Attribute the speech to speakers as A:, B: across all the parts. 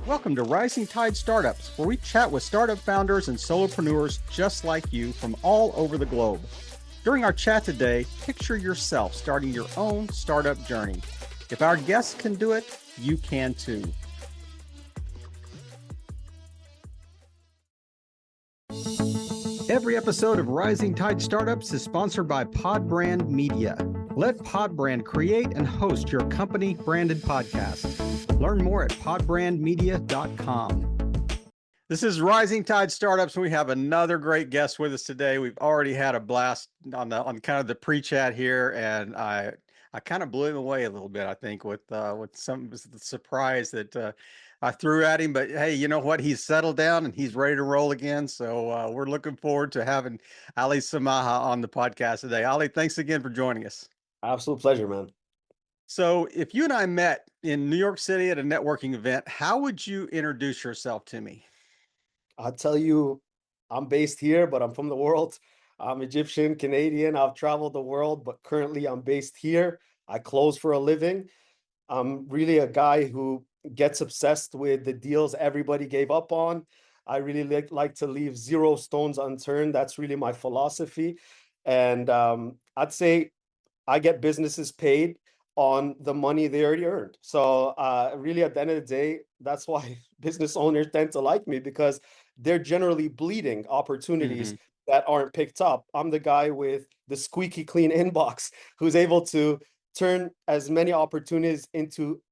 A: Welcome to Rising Tide Startups, where we chat with startup founders and solopreneurs just like you from all over the globe. During our chat today, picture yourself starting your own startup journey. If our guests can do it, you can too. Every episode of Rising Tide Startups is sponsored by Podbrand Media. Let Podbrand create and host your company branded podcast. Learn more at podbrandmedia.com. This is Rising Tide Startups, and we have another great guest with us today. We've already had a blast on kind of the pre-chat here, and I kind of blew him away a little bit, I think, with some surprise that I threw at him. But hey, you know what? He's settled down and he's ready to roll again. So we're looking forward to having Aly Samaha on the podcast today. Aly, thanks again for joining us.
B: Absolute pleasure, man.
A: So if you and I met in New York City at a networking event, how would you introduce yourself to me?
B: I'll tell you, I'm based here, but I'm from the world. I'm Egyptian, Canadian. I've traveled the world, but currently I'm based here. I close for a living. I'm really a guy who gets obsessed with the deals everybody gave up on. I really like to leave zero stones unturned. That's really my philosophy. And I'd say I get businesses paid on the money they already earned. So really at the end of the day, that's why business owners tend to like me, because they're generally bleeding opportunities that aren't picked up. I'm the guy with the squeaky clean inbox who's able to turn as many opportunities into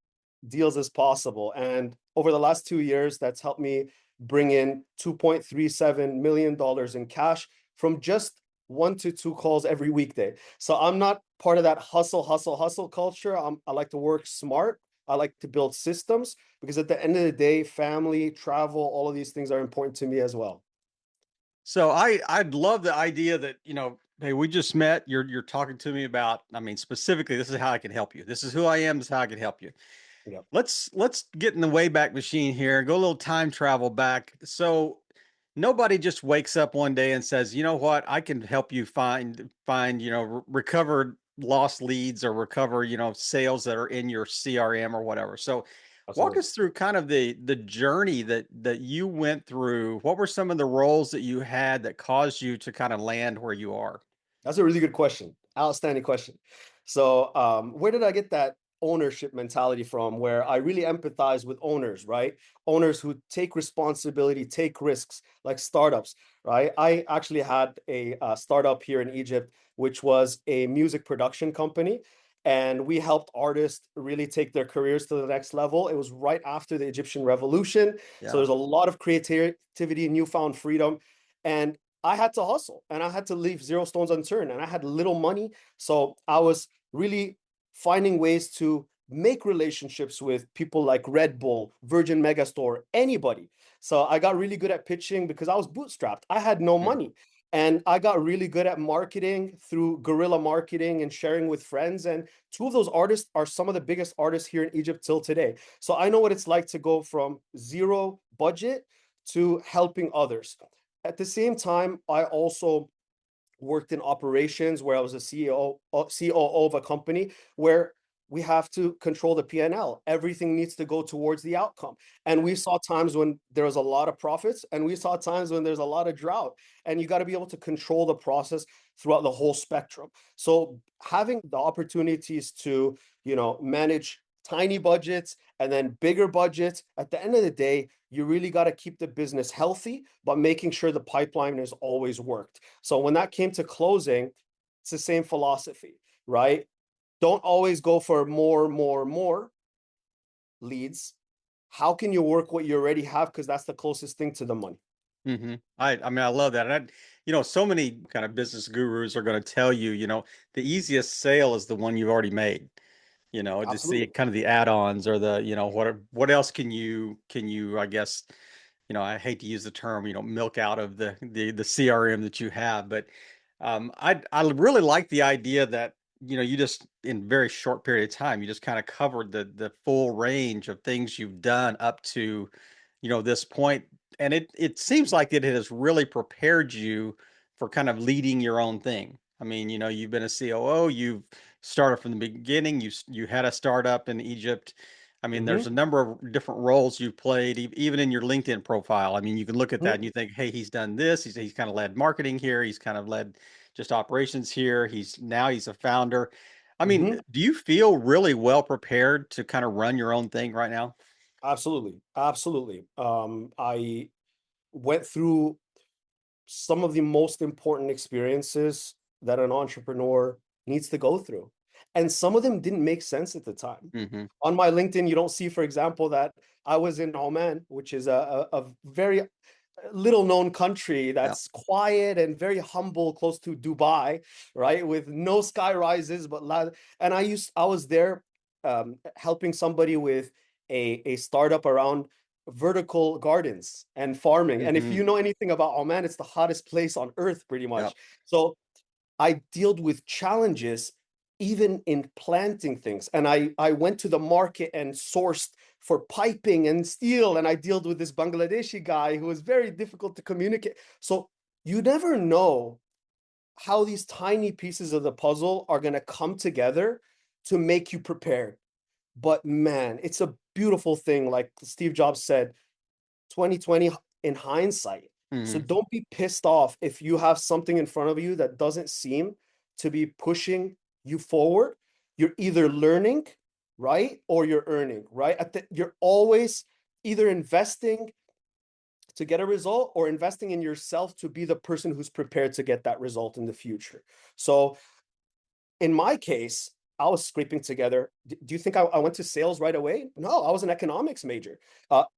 B: deals as possible. And over the last 2 years, that's helped me bring in $2.37 million in cash from just 1 to 2 calls every weekday. So I'm not part of that hustle culture. I like to work smart. I like to build systems, because at the end of the day, family, travel, all of these things are important to me as well.
A: So I'd love the idea that, hey, we just met. You're talking to me about, I mean, specifically, this is how I can help you. This is who I am. This is how I can help you.
B: Yep.
A: Let's get in the Wayback Machine here and go a little time travel back. So nobody just wakes up one day and says, you know what, I can help you find, recover lost leads or recover, sales that are in your CRM or whatever. So walk
B: Absolutely.
A: us through kind of the journey that you went through. What were some of the roles that you had that caused you to kind of land where you are?
B: That's a really good question. Outstanding question. So, where did I get that ownership mentality from, where I really empathize with owners, right? Owners who take responsibility, take risks, like startups, right? I actually had a startup here in Egypt, which was a music production company. And we helped artists really take their careers to the next level. It was right after the Egyptian revolution. So
A: Yeah.
B: there's a lot of creativity, newfound freedom. And I had to hustle and I had to leave zero stones unturned, and I had little money. So I was really finding ways to make relationships with people like Red Bull, Virgin Megastore, anybody. So I got really good at pitching because I was bootstrapped. I had no
A: Mhm.
B: money. And I got really good at marketing through guerrilla marketing and sharing with friends. And two of those artists are some of the biggest artists here in Egypt till today. So I know what it's like to go from zero budget to helping others. At the same time, I also worked in operations where I was a COO of a company where we have to control the P&L. Everything needs to go towards the outcome. And we saw times when there was a lot of profits, and we saw times when there's a lot of drought. And you got to be able to control the process throughout the whole spectrum. So having the opportunities to, manage tiny budgets and then bigger budgets, at the end of the day, you really got to keep the business healthy, but making sure the pipeline is always worked. So when that came to closing, it's the same philosophy, right? Don't always go for more leads. How can you work what you already have? Because that's the closest thing to the money.
A: I mean, I love that. And so many kind of business gurus are going to tell you, the easiest sale is the one you've already made. Just the
B: Absolutely.
A: kind of the add-ons or the, what else can you, I guess, I hate to use the term, milk out of the CRM that you have, but I really like the idea that, you just in very short period of time, you just kind of covered the full range of things you've done up to, this point. And it seems like it has really prepared you for kind of leading your own thing. I mean, you've been a COO, you've started from the beginning, you had a startup in Egypt. I mean, there's
B: Mhm.
A: a number of different roles you've played, even in your LinkedIn profile. I mean, you can look at that
B: Mhm.
A: and you think, hey, he's done this. He's kind of led marketing here. He's kind of led just operations here. He's a founder. I mean,
B: Mhm.
A: do you feel really well prepared to kind of run your own thing right now?
B: Absolutely. Absolutely. I went through some of the most important experiences that an entrepreneur needs to go through. And some of them didn't make sense at the time.
A: Hmm.
B: On my LinkedIn, you don't see, for example, that I was in Oman, which is a very little known country
A: Yeah.
B: that's quiet and very humble, close to Dubai, right? With no sky rises, but and I was there helping somebody with a startup around vertical gardens and farming. And if
A: Hmm.
B: you know anything about Oman, it's the hottest place on earth, pretty
A: Yeah.
B: much. So I dealt with challenges even in planting things. And I went to the market and sourced for piping and steel. And I dealt with this Bangladeshi guy who was very difficult to communicate. So you never know how these tiny pieces of the puzzle are going to come together to make you prepared. But man, it's a beautiful thing. Like Steve Jobs said, 2020 in hindsight. So
A: Hmm.
B: don't be pissed off if you have something in front of you that doesn't seem to be pushing you forward. You're either learning, right? Or you're earning, right? You're always either investing to get a result or investing in yourself to be the person who's prepared to get that result in the future. So in my case, I was scraping together. Do you think I went to sales right away? No, I was an economics major.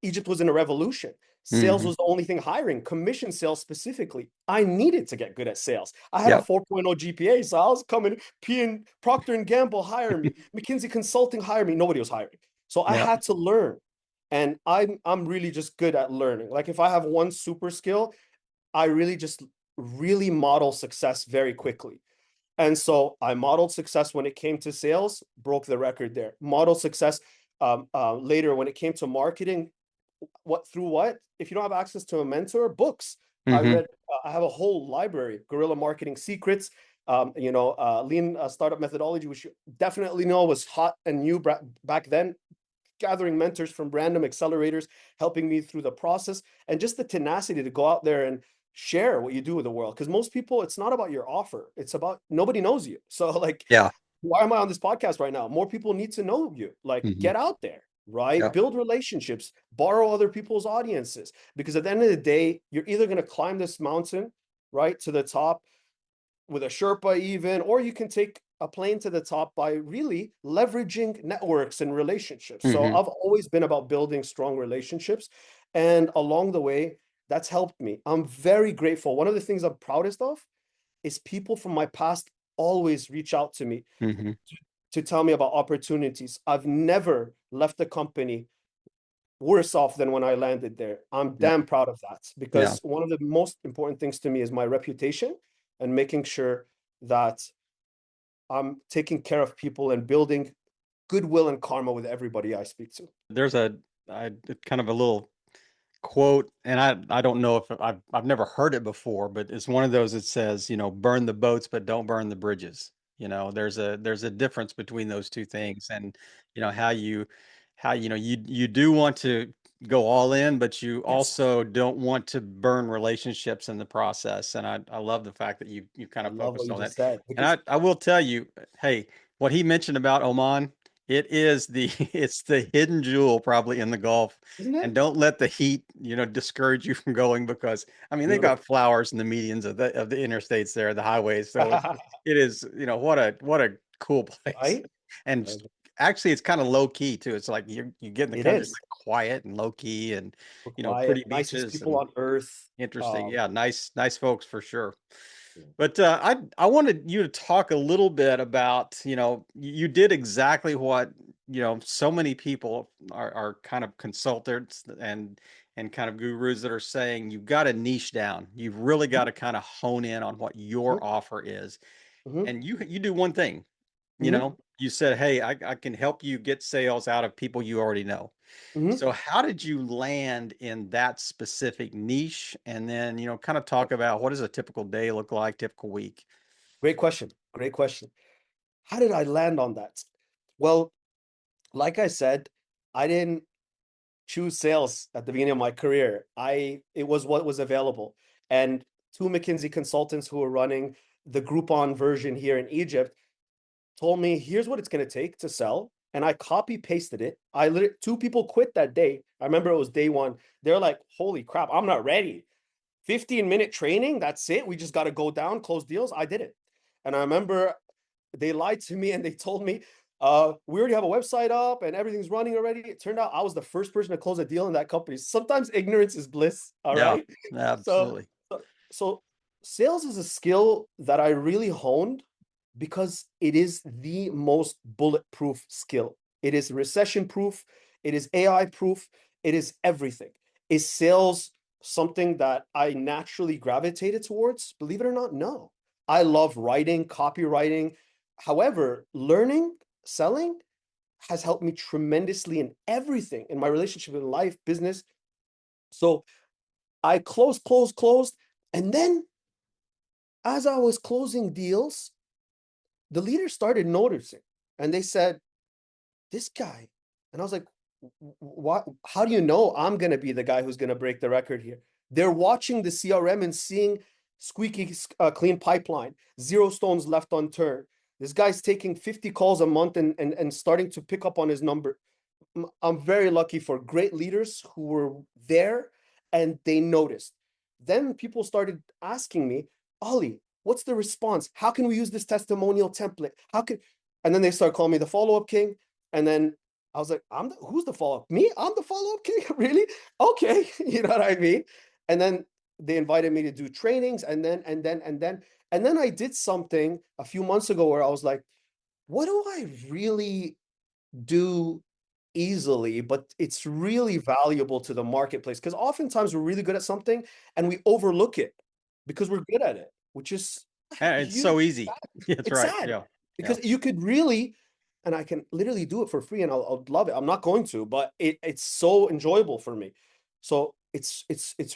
B: Egypt was in a revolution. Sales
A: Hmm.
B: was the only thing hiring, commission sales specifically. I needed to get good at sales. I had a
A: Yep.
B: 4.0 GPA, so I was coming, Procter and Gamble hire me, McKinsey Consulting hire me. Nobody was hiring. So I
A: Yep.
B: had to learn. And I'm really just good at learning. Like if I have one super skill, I really just really model success very quickly. And so I modeled success when it came to sales, broke the record there. Model success later when it came to marketing. What through what? If you don't have access to a mentor, books. I
A: Hmm.
B: read. I have a whole library: Guerrilla Marketing Secrets. Lean startup methodology, which you definitely know was hot and new back then. Gathering mentors from random accelerators, helping me through the process, and just the tenacity to go out there and share what you do with the world. Because most people, it's not about your offer; it's about nobody knows you. So, like,
A: Yeah.
B: why am I on this podcast right now? More people need to know you. Like,
A: Hmm.
B: get out there, right?
A: Yep.
B: Build relationships, borrow other people's audiences. Because at the end of the day, you're either going to climb this mountain, right, to the top with a Sherpa even, or you can take a plane to the top by really leveraging networks and relationships. So
A: Hmm.
B: I've always been about building strong relationships. And along the way, that's helped me. I'm very grateful. One of the things I'm proudest of is people from my past always reach out to me
A: Hmm.
B: to tell me about opportunities. I've never left the company worse off than when I landed there. I'm
A: Yep.
B: damn proud of that
A: Yeah.
B: because one of the most important things to me is my reputation and making sure that I'm taking care of people and building goodwill and karma with everybody I speak to.
A: There's kind of a little quote, and I don't know if I've never heard it before, but it's one of those that says, burn the boats, but don't burn the bridges. There's a difference between those two things, and how you do want to go all in, but you
B: Yes.
A: also don't want to burn relationships in the process. And I love the fact that you kind
B: I
A: of
B: love what
A: focused
B: you
A: on that.
B: just said
A: And
B: because
A: I will tell you, hey, what he mentioned about Oman, it is the it's the hidden jewel probably in the Gulf,
B: isn't
A: and
B: it
A: don't let the heat, discourage you from going because I mean they've got
B: beautiful?
A: flowers in the medians of the interstates there, the highways. So it is, what a cool place.
B: Right?
A: And
B: Uh,
A: actually it's kind of low key too. It's like you get in the
B: It
A: country, it's
B: is.
A: like quiet and low key and
B: We're quiet,
A: pretty
B: nicest
A: beaches
B: people
A: and
B: on earth.
A: interesting. Yeah, nice folks for sure.
B: Yeah.
A: But I wanted you to talk a little bit about, you did exactly what, so many people are kind of consultants and kind of gurus that are saying you've got to niche down. You've really got
B: Mhm,
A: to kind of hone in on what
B: mhm,
A: your offer is.
B: mhm,
A: And you do one thing,
B: mhm,
A: you said, hey, I can help you get sales out of people you already know.
B: mhm.
A: So how did you land in that specific niche? And then, kind of talk about what does a typical day look like, typical week?
B: Great question. Great question. How did I land on that? Well, like I said, I didn't choose sales at the beginning of my career. It was what was available. And two McKinsey consultants who were running the Groupon version here in Egypt told me, here's what it's going to take to sell. And I copy pasted it. I literally, two people quit that day. I remember it was day one. They're like, holy crap, I'm not ready. 15-minute training, that's it. We just got to go down, close deals. I did it. And I remember they lied to me and they told me, we already have a website up and everything's running already. It turned out I was the first person to close a deal in that company. Sometimes ignorance is bliss. All
A: Yeah,
B: right. So,
A: absolutely.
B: so sales is a skill that I really honed because it is the most bulletproof skill. It is recession proof. It is AI proof. It is everything. Is sales something that I naturally gravitated towards? Believe it or not, no. I love writing, copywriting. However, learning, selling has helped me tremendously in everything in my relationship in life, business. So I closed. And then as I was closing deals, the leaders started noticing and they said, this guy. And I was like, what? How do you know I'm going to be the guy who's going to break the record here? They're watching the CRM and seeing squeaky clean pipeline, zero stones left unturned. This guy's taking 50 calls a month and starting to pick up on his number. I'm very lucky for great leaders who were there and they noticed. Then people started asking me, Aly, what's the response? How can we use this testimonial template? And then they start calling me the follow-up king. And then I was like, who's the follow-up? Me? I'm the follow-up king? Really? Okay. You know what I mean? And then they invited me to do trainings and then I did something a few months ago where I was like, what do I really do easily, but it's really valuable to the marketplace? Because oftentimes we're really good at something and we overlook it because we're good at it, which is
A: And it's so easy. That's
B: it's
A: right.
B: sad
A: Yeah.
B: because you could really, and I can literally do it for free and I'll love it. I'm not going to, but it's so enjoyable for me. So it's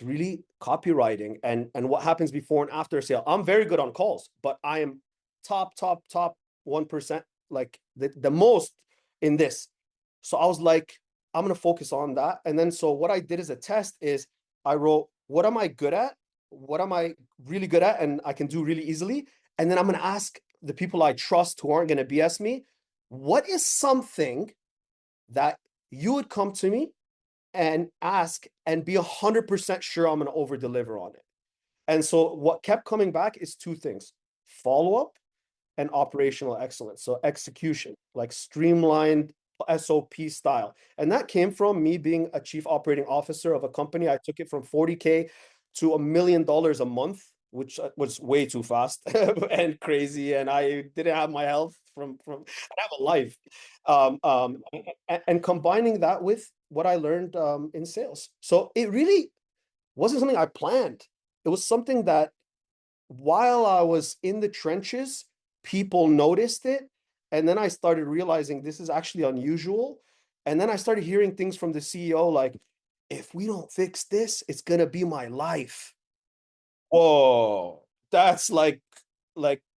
B: really copywriting and what happens before and after a sale. I'm very good on calls, but I am top 1%, like the most in this. So I was like, I'm gonna focus on that. And then so what I did as a test is I wrote, what am I good at? What am I really good at and I can do really easily? And then I'm gonna ask the people I trust who aren't gonna BS me, what is something that you would come to me and ask and be 100% sure I'm gonna over deliver on it? And so what kept coming back is two things: follow-up and operational excellence. So execution, like streamlined SOP style. And that came from me being a chief operating officer of a company. I took it from 40K to $1 million a month, which was way too fast and crazy. And I didn't have my health I have a life. And combining that with what I learned in sales. So it really wasn't something I planned. It was something that while I was in the trenches, people noticed it. And then I started realizing this is actually unusual. And then I started hearing things from the CEO like, if we don't fix this, it's going to be my life. Whoa, that's like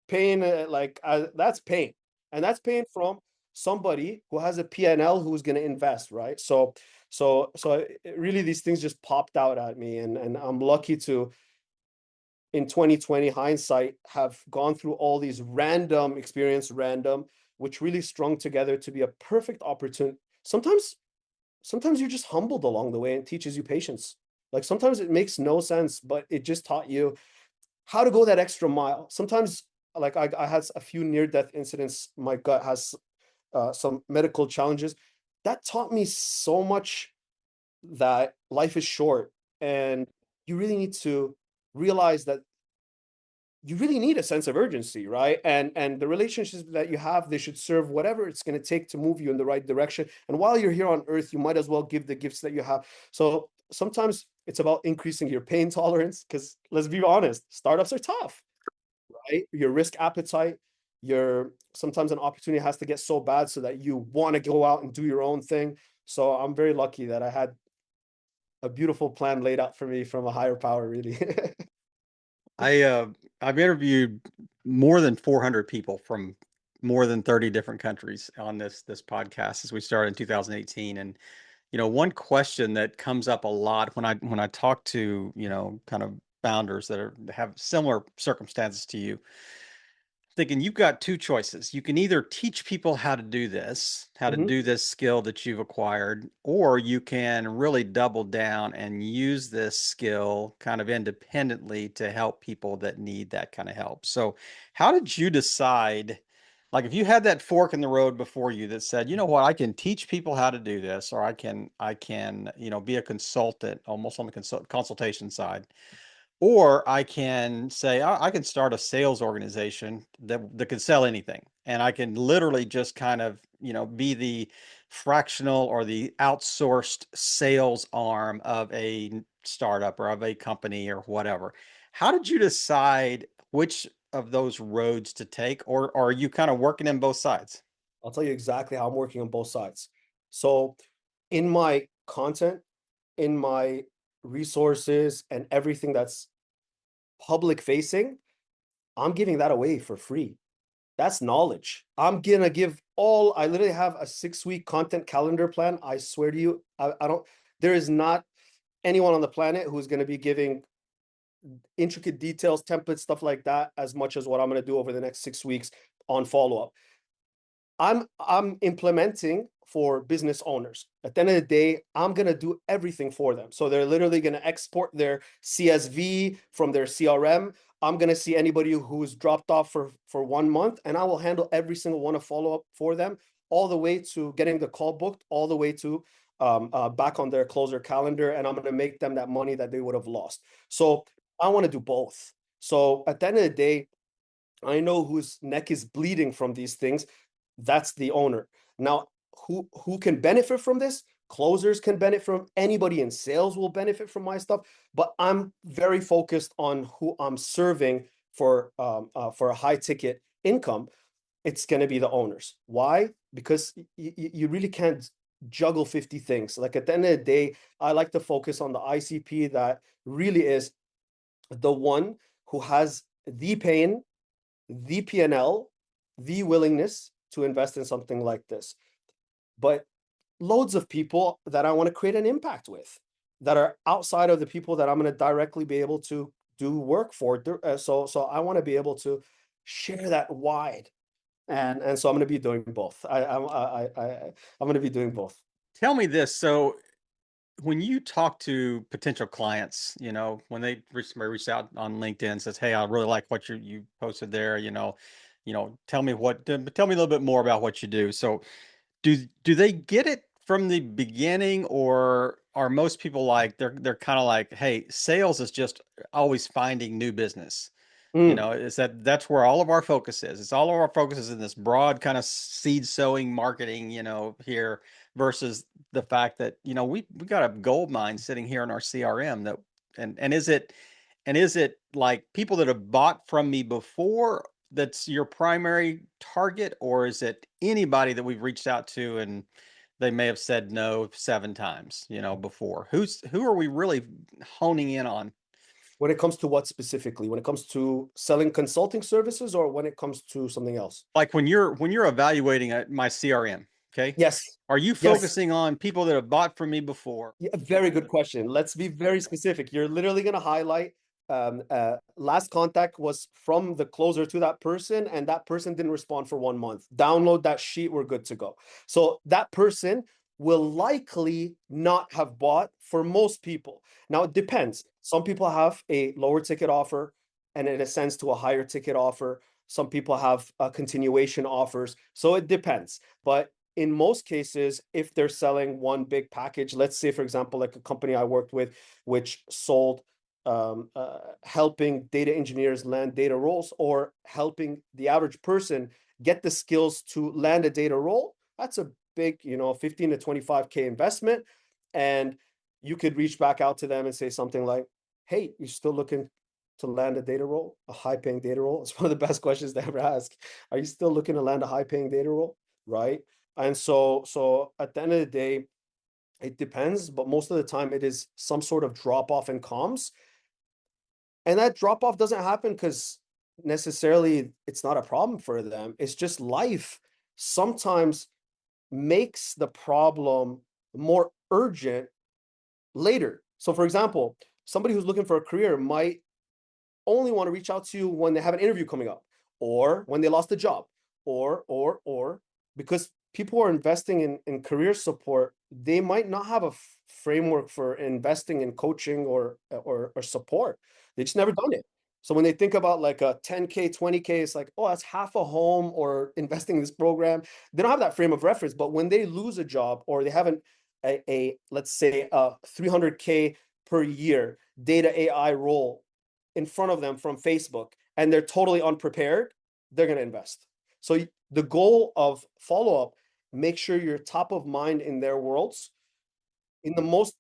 B: pain, that's pain. And that's pain from somebody who has a P&L who's going to invest, right? So really these things just popped out at me and I'm lucky to, in 2020 hindsight, have gone through all these random experience, which really strung together to be a perfect opportunity. Sometimes you're just humbled along the way and teaches you patience. Like sometimes it makes no sense, but it just taught you how to go that extra mile. Sometimes, like I had a few near-death incidents. My gut has some medical challenges. That taught me so much that life is short and you really need to realize that you really need a sense of urgency, right? And the relationships that you have, they should serve whatever it's going to take to move you in the right direction. And while you're here on earth, you might as well give the gifts that you have. So sometimes it's about increasing your pain tolerance, because let's be honest, startups are tough, right? Your risk appetite, your sometimes an opportunity has to get so bad so that you want to go out and do your own thing. So I'm very lucky that I had a beautiful plan laid out for me from a higher power, really.
A: I've interviewed more than 400 people from more than 30 different countries on this podcast as we started in 2018. And one question that comes up a lot when I talk to, kind of founders that have similar circumstances to you, thinking you've got two choices. You can either teach people how to do
B: Mhm.
A: this skill that you've acquired, or you can really double down and use this skill kind of independently to help people that need that kind of help. So, how did you decide? Like, if you had that fork in the road before you that said, you know what, I can teach people how to do this, or I can, be a consultant almost on the consultation side, or I can say, I can start a sales organization that can sell anything. And I can literally just kind of, be the fractional or the outsourced sales arm of a startup or of a company or whatever. How did you decide which of those roads to take? Or are you kind of working in both sides?
B: I'll tell you exactly how I'm working on both sides. So in my content, in my resources and everything that's public facing, I'm giving that away for free. That's knowledge. I'm gonna give all, I literally have a 6-week content calendar plan. I swear to you, I don't, there is not anyone on the planet who's gonna be giving intricate details, templates, stuff like that, as much as what I'm gonna do over the next 6 weeks on follow-up. I'm implementing for business owners. At the end of the day, I'm gonna do everything for them. So they're literally gonna export their CSV from their CRM. I'm gonna see anybody who's dropped off for 1 month, and I will handle every single one of follow-up for them, all the way to getting the call booked, all the way to back on their closer calendar, and I'm gonna make them that money that they would have lost. So I want to do both. So at the end of the day, I know whose neck is bleeding from these things. That's the owner. Now, who can benefit from this? Closers can benefit from, anybody in sales will benefit from my stuff, but I'm very focused on who I'm serving for a high ticket income. It's going to be the owners. Why? Because you really can't juggle 50 things. Like at the end of the day, I like to focus on the ICP that really is the one who has the pain, the P&L, the willingness to invest in something like this. But loads of people that I want to create an impact with that are outside of the people that I'm going to directly be able to do work for. So I want to be able to share that wide. And so I'm going to be doing both. I'm going to be doing both.
A: Tell me this. So, when you talk to potential clients, when they reach out on LinkedIn and says, "Hey, I really like what you posted there," tell me tell me a little bit more about what you do. So, do they get it from the beginning, or are most people like they're kind of like, "Hey, sales is just always finding new business."
B: Mm.
A: Is that's where all of our focus is. It's all of our focus is in this broad kind of seed sowing marketing, here versus the fact that, we got a gold mine sitting here in our CRM that and is it like people that have bought from me before that's your primary target, or is it anybody that we've reached out to and they may have said no 7 times, before? Who are we really honing in on?
B: When it comes to what specifically? When it comes to selling consulting services, or when it comes to something else?
A: Like when you're evaluating my CRM, okay?
B: Yes.
A: Are you
B: Yes.
A: focusing on people that have bought from me before?
B: Yeah, very good question. Let's be very specific. You're literally going to highlight last contact was from the closer to that person, and that person didn't respond for 1 month. Download that sheet, we're good to go. So that person will likely not have bought for most people. Now it depends. Some people have a lower ticket offer and it ascends to a higher ticket offer. Some people have continuation offers. So it depends. But in most cases, if they're selling one big package, let's say, for example, like a company I worked with, which sold helping data engineers land data roles, or helping the average person get the skills to land a data role, that's a big, 15 to 25K investment. And you could reach back out to them and say something like, "Hey, you're still looking to land a data role, a high paying data role?" It's one of the best questions to ever ask. Are you still looking to land a high paying data role? Right. And so at the end of the day, it depends, but most of the time it is some sort of drop off in comms. And that drop off doesn't happen because necessarily it's not a problem for them. It's just life sometimes makes the problem more urgent later. So, for example, somebody who's looking for a career might only want to reach out to you when they have an interview coming up, or when they lost a job, or because people are investing in career support, they might not have a framework for investing in coaching or support. They just never done it. So when they think about like a 10K, 20K, it's like, oh, that's half a home, or investing in this program. They don't have that frame of reference. But when they lose a job, or they haven't let's say a 300K per year data AI role in front of them from Facebook, and they're totally unprepared, they're going to invest. So the goal of follow up, make sure you're top of mind in their worlds in the most,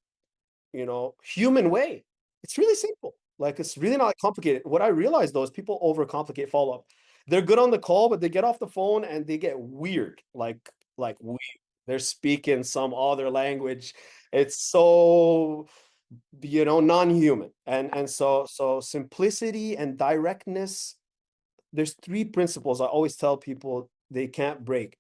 B: human way. It's really simple. Like, it's really not complicated. What I realize though is people overcomplicate follow up. They're good on the call, but they get off the phone and they get weird, like weird. They're speaking some other language. It's so, non-human. And so simplicity and directness, there's three principles I always tell people they can't break.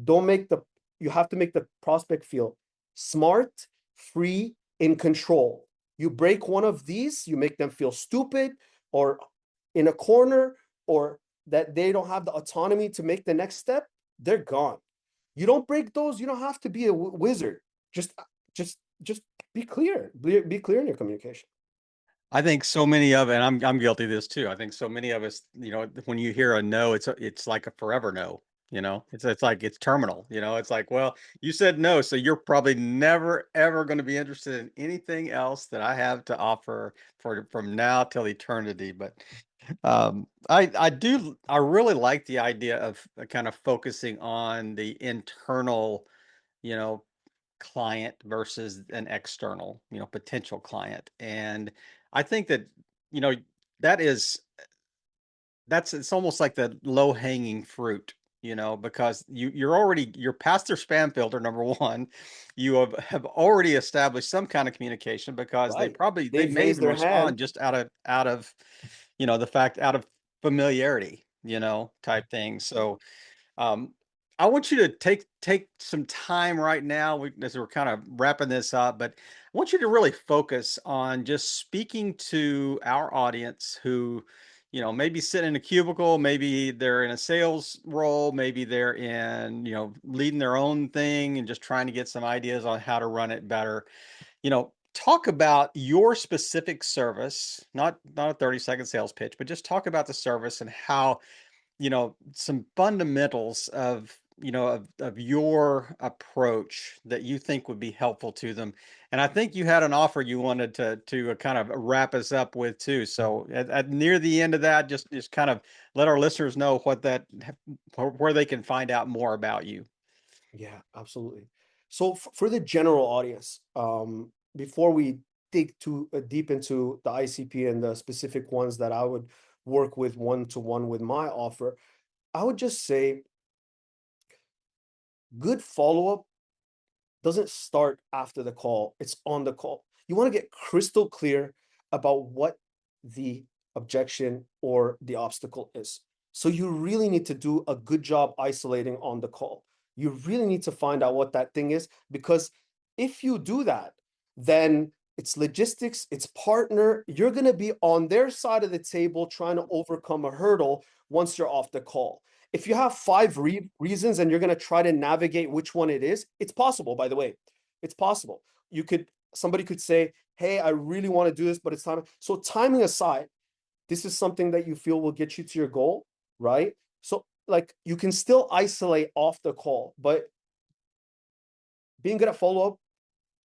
B: Don't make the You have to make the prospect feel smart, free, in control. You break one of these, you make them feel stupid, or in a corner, or that they don't have the autonomy to make the next step, they're gone. You don't break those, you don't have to be a wizard. Just be clear. Be clear in your communication.
A: I think so many of it, and I'm guilty of this too. I think so many of us, when you hear a no, it's like a forever no. It's like it's terminal. It's like, well, you said no, so you're probably never ever going to be interested in anything else that I have to offer from now till eternity. But I really like the idea of kind of focusing on the internal, you know, client versus an external, potential client. And I think that, you know, that is it's almost like the low hanging fruit, because you're past their spam filter, number one. You have already established some kind of communication because
B: Right.
A: they
B: They've
A: may
B: raised
A: even
B: their
A: respond
B: hand.
A: just out of, out of familiarity, type thing. So um, I want you to take some time right now, as we're kind of wrapping this up, but I want you to really focus on just speaking to our audience who, maybe sit in a cubicle, maybe they're in a sales role, maybe they're in, leading their own thing and just trying to get some ideas on how to run it better. Talk about your specific service, not a 30-second sales pitch, but just talk about the service and how, some fundamentals of, of your approach that you think would be helpful to them. And I think you had an offer you wanted to kind of wrap us up with too. So at near the end of that, just kind of let our listeners know where they can find out more about you.
B: Yeah, absolutely. So for the general audience, before we dig too deep into the ICP and the specific ones that I would work with one-to-one with my offer, I would just say good follow-up doesn't start after the call, it's on the call. You want to get crystal clear about what the objection or the obstacle is. So you really need to do a good job isolating on the call. You really need to find out what that thing is, because if you do that, then it's logistics, it's partner. You're going to be on their side of the table trying to overcome a hurdle once you're off the call. If you have five reasons and you're going to try to navigate which one it is, it's possible, by the way. It's possible. Somebody could say, hey, I really want to do this, but it's time. So timing aside, this is something that you feel will get you to your goal, right? So like you can still isolate off the call, but being good at follow-up,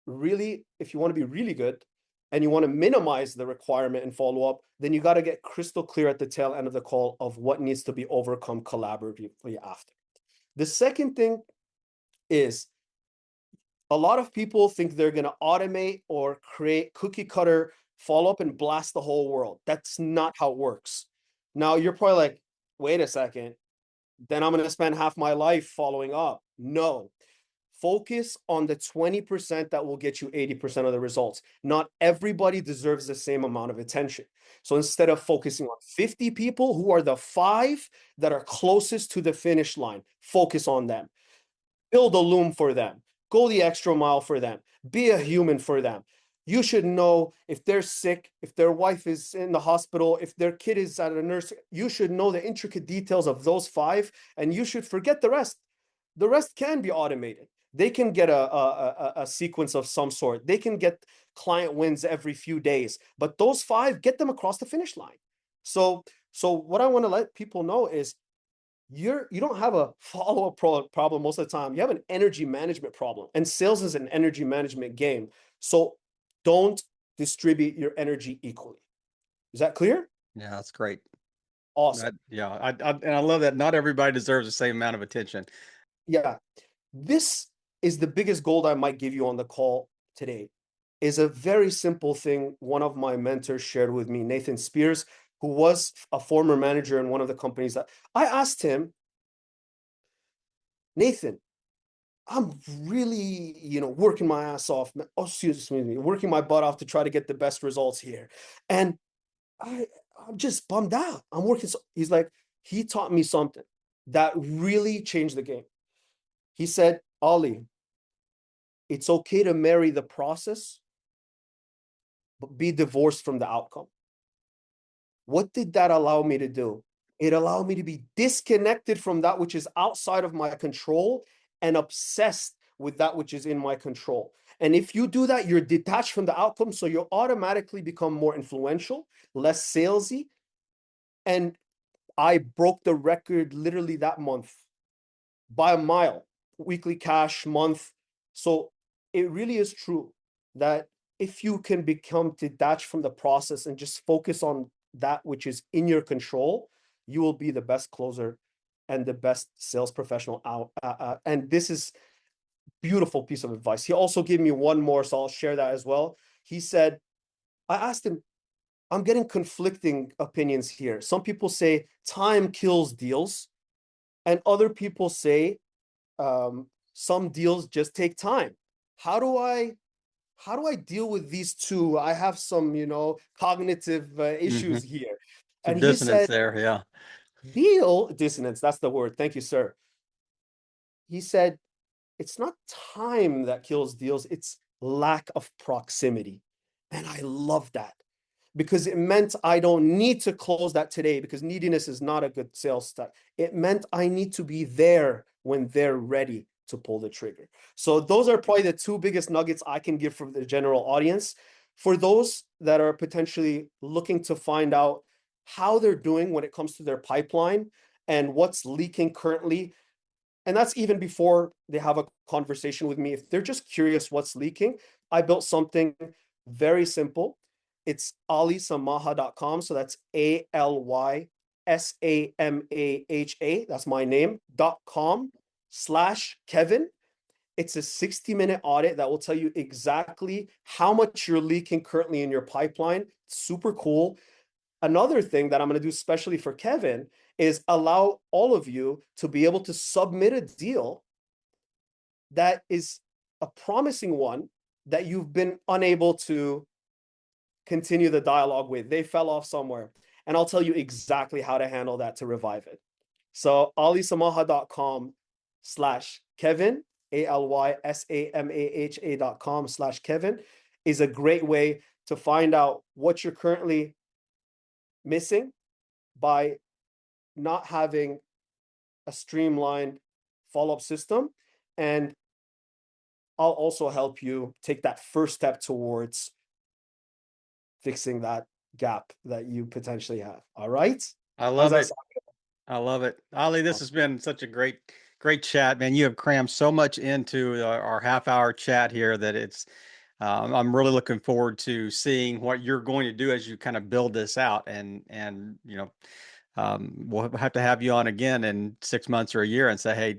B: really, if you want to be really good and you want to minimize the requirement and follow-up, then you got to get crystal clear at the tail end of the call of what needs to be overcome collaboratively after. The second thing is a lot of people think they're going to automate or create cookie cutter follow-up and blast the whole world. That's not how it works. Now you're probably like, wait a second, then I'm going to spend half my life following up. No, Focus on the 20% that will get you 80% of the results. Not everybody deserves the same amount of attention. So instead of focusing on 50 people, who are the 5 that are closest to the finish line, focus on them. Build a loom for them. Go the extra mile for them. Be a human for them. You should know if they're sick, if their wife is in the hospital, if their kid is at a nurse. You should know the intricate details of those 5, and you should forget the rest. The rest can be automated. They can get a sequence of some sort. They can get client wins every few days, but those 5, get them across the finish line. So what I want to let people know is you don't have a follow-up problem most of the time. You have an energy management problem, and sales is an energy management game. So don't distribute your energy equally. Is that clear?
A: Yeah, that's great.
B: Awesome.
A: And I love that not everybody deserves the same amount of attention.
B: Yeah. This is the biggest gold I might give you on the call today, is a very simple thing one of my mentors shared with me, Nathan Spears, who was a former manager in one of the companies that I asked him, Nathan, I'm really, working my ass off. Oh, excuse me, working my butt off to try to get the best results here. And I'm just bummed out. I'm working. He's like, he taught me something that really changed the game. He said, Aly, it's okay to marry the process, but be divorced from the outcome. What did that allow me to do? It allowed me to be disconnected from that which is outside of my control and obsessed with that which is in my control. And if you do that, you're detached from the outcome. So you automatically become more influential, less salesy. And I broke the record literally that month by a mile, weekly cash month. So it really is true that if you can become detached from the process and just focus on that which is in your control, you will be the best closer and the best sales professional out. And this is beautiful piece of advice. He also gave me one more, so I'll share that as well. He said, I asked him, I'm getting conflicting opinions here. Some people say time kills deals, and other people say some deals just take time. How do I deal with these two? I have some, cognitive issues here.
A: Some
B: And he
A: dissonance
B: said,
A: there. Yeah.
B: deal dissonance. That's the word. Thank you, sir. He said, it's not time that kills deals, it's lack of proximity. And I love that, because it meant I don't need to close that today, because neediness is not a good sales style. It meant I need to be there when they're ready to pull the trigger. So those are probably the 2 biggest nuggets I can give for the general audience. For those that are potentially looking to find out how they're doing when it comes to their pipeline and what's leaking currently, and that's even before they have a conversation with me. If they're just curious what's leaking, I built something very simple. It's alysamaha.com. So that's ALYSAMAHA. That's my name.com/Kevin. It's a 60-minute audit that will tell you exactly how much you're leaking currently in your pipeline. Super cool. Another thing that I'm going to do especially for Kevin is allow all of you to be able to submit a deal that is a promising one that you've been unable to continue the dialogue with. They fell off somewhere. And I'll tell you exactly how to handle that to revive it. So alysamaha.com/Kevin, ALYSAMAHA.com/Kevin is a great way to find out what you're currently missing by not having a streamlined follow-up system. And I'll also help you take that first step towards fixing that gap that you potentially have. All right.
A: I
B: How's
A: love
B: that
A: it.
B: sound?
A: I love it. Aly, this
B: Oh,
A: has been such a great chat, man. You have crammed so much into our half-hour chat here that I'm really looking forward to seeing what you're going to do as you kind of build this out. And we'll have to have you on again in 6 months or a year and say, hey,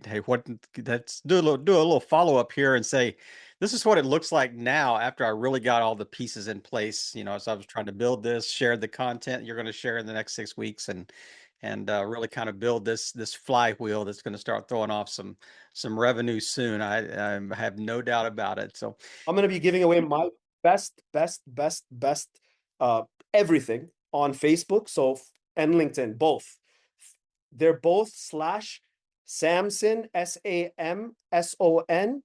A: let's do a little follow-up here and say, this is what it looks like now after I really got all the pieces in place, as I was trying to build this, share the content you're going to share in the next 6 weeks, and really kind of build this flywheel that's going to start throwing off some revenue soon. I have no doubt about it. So
B: I'm going to be giving away my best uh everything on Facebook, and LinkedIn, both. They're both slash Samson, Samson, Samaha,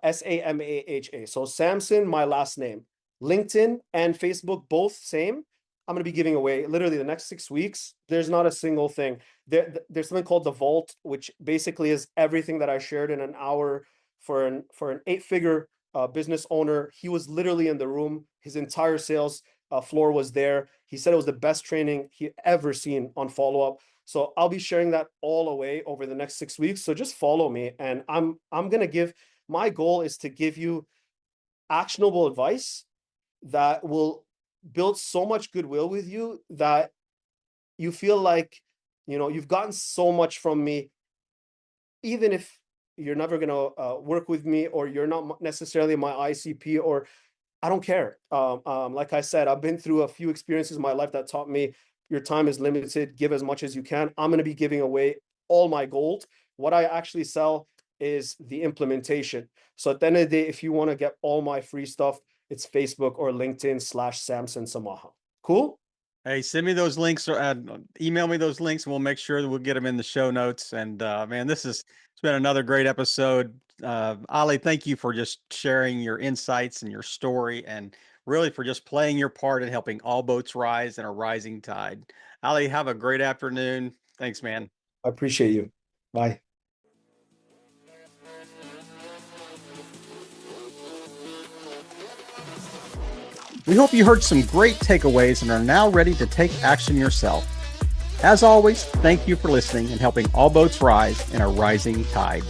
B: Samaha. So Samson, my last name. LinkedIn and Facebook, both same. I'm going to be giving away literally the next 6 weeks. There's not a single thing. There's something called the Vault, which basically is everything that I shared in an hour for an 8-figure business owner. He was literally in the room. His entire sales floor was there. He said it was the best training he ever seen on follow-up. So I'll be sharing that all away over the next 6 weeks. So just follow me, and I'm going to give, my goal is to give you actionable advice that will build so much goodwill with you that you feel like, you've gotten so much from me, even if you're never going to work with me, or you're not necessarily my ICP, or I don't care. Like I said, I've been through a few experiences in my life that taught me your time is limited. Give as much as you can. I'm going to be giving away all my gold. What I actually sell is the implementation. So at the end of the day, if you want to get all my free stuff, it's Facebook or LinkedIn / Samson Samaha. Cool?
A: hey, send me those links, or email me those links, and we'll make sure that we'll get them in the show notes. And man, it's been another great episode. Aly, thank you for just sharing your insights and your story, and really for just playing your part in helping all boats rise in a rising tide. Aly, have a great afternoon. Thanks, man.
B: I appreciate you. Bye.
A: We hope you heard some great takeaways and are now ready to take action yourself. As always, thank you for listening and helping all boats rise in a rising tide.